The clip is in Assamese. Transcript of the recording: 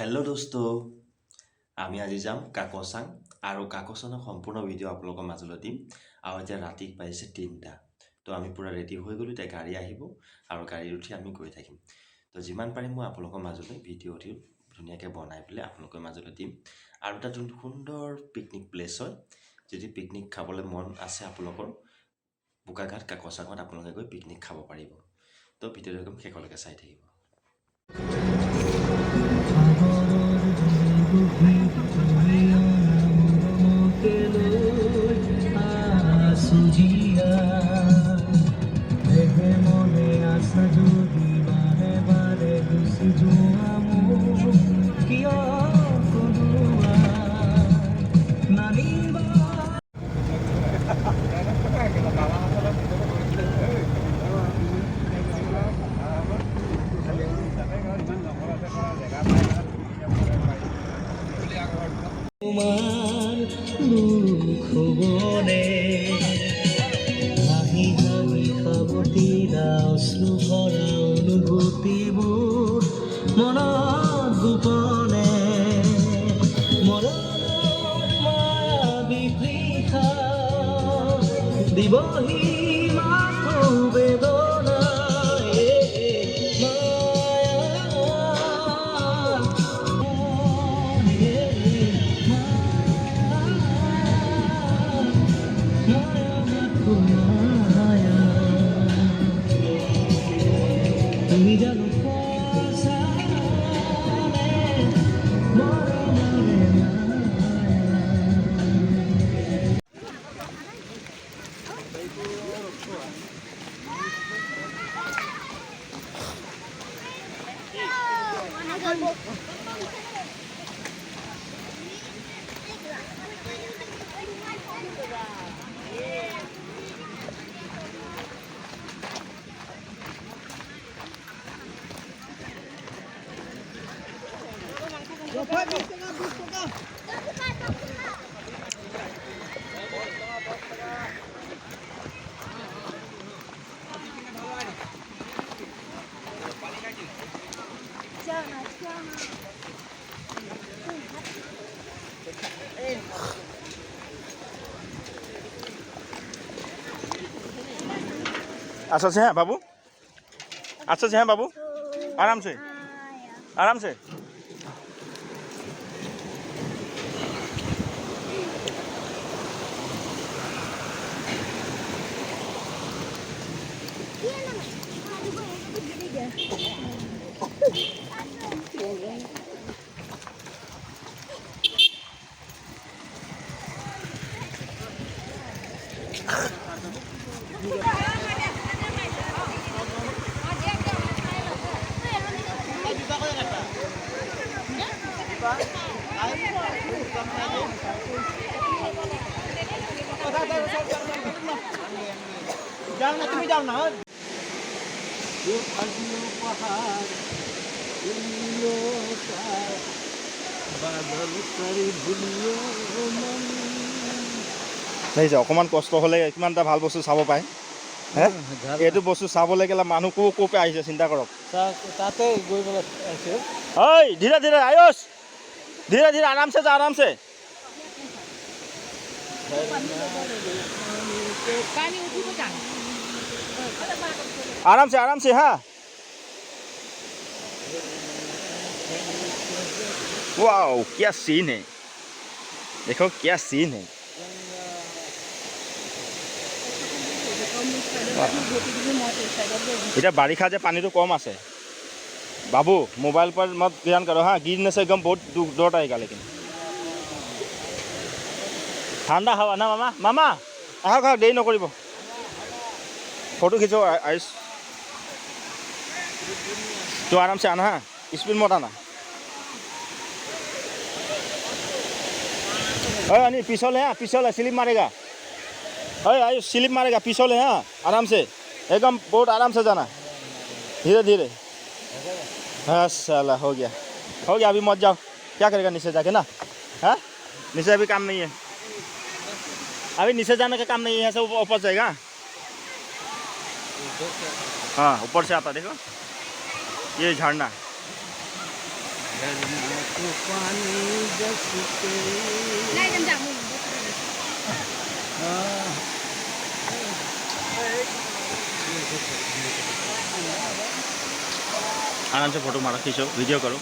হেল্ল' দোস্ত, আমি আজি যাম কাকচাং আৰু কাকচাঙৰ সম্পূৰ্ণ ভিডিঅ' আপোনালোকৰ মাজলৈ দিম। আৰু এতিয়া ৰাতি পাইছে 3টা। তো আমি পুৰা ৰেডি হৈ গ'লো, এতিয়া গাড়ী আহিব আৰু গাড়ীত উঠি আমি গৈ থাকিম। তো যিমান পাৰিম মই আপোনালোকৰ মাজলৈ ভিডিঅ'টি ধুনীয়াকৈ বনাই পেলাই আপোনালোকৰ মাজলৈ দিম। আৰু এটা যোনটো সুন্দৰ পিকনিক প্লেচ হয়, যদি পিকনিক খাবলৈ মন আছে আপোনালোকৰ, বোকাঘাট কাকচাঙত আপোনালোকে গৈ পিকনিক খাব পাৰিব। তো ভিডিঅ'টো একদম শেষলৈকে চাই থাকিব। অনুভূতিবোৰ মনত গোপনে মনত মায়া বিপৃথা দিবহি মাথো বেদনা তুমি জানো अच्छा से हैं बाबू, अच्छा से हैं बाबू, आराम से आराम से। যাও না, তুমি যাও না। দেখিছে অকণমান কষ্ট হ'লে কিমান এটা ভাল বস্তু চাব পাৰে। হে এইটো বস্তু চাবলৈ গ'লে মানুহ ক'ৰ পৰা আহিছে চিন্তা কৰক। তাতে গৈ পেলাই আছে। ঐ ধীৰে ধীৰে আয়ুষ, ধীৰে ধীৰে আৰামছে যা, আৰামছে। आराम से हाँ। वाओ क्या सीन है, देखो क्या सीन है। इधर बारिशा जे पानी तो कम आसे बाबू, मोबाइल पर मत ध्यान करो हाँ, गिरने से एकदम बहुत डर आएगा। लेकिन ठंडा हवा ना मामा, मामा आहक आहक देरी नकरिब, फोटो खींचो आयुष। तो आराम से आना हाँ, स्पीड मत आना। अरे अनिल पिछले हाँ, पिछले स्लिप मारेगा। अरे आयुष स्लिप मारेगा, पिछले हाँ, आराम से एकदम बहुत आराम से जाना, धीरे धीरे। हाँ साला हो गया अभी मत जाओ, क्या करेगा नीचे जाके ना। हाँ नीचे अभी काम नहीं है, अभी नीचे जाने का काम नहीं है, सब ऊपर जाएगा। हाँ ऊपर से आता देखो ये झरना। झरना को पानी जसते आराम से फोटो मारो, खींचो, वीडियो करो।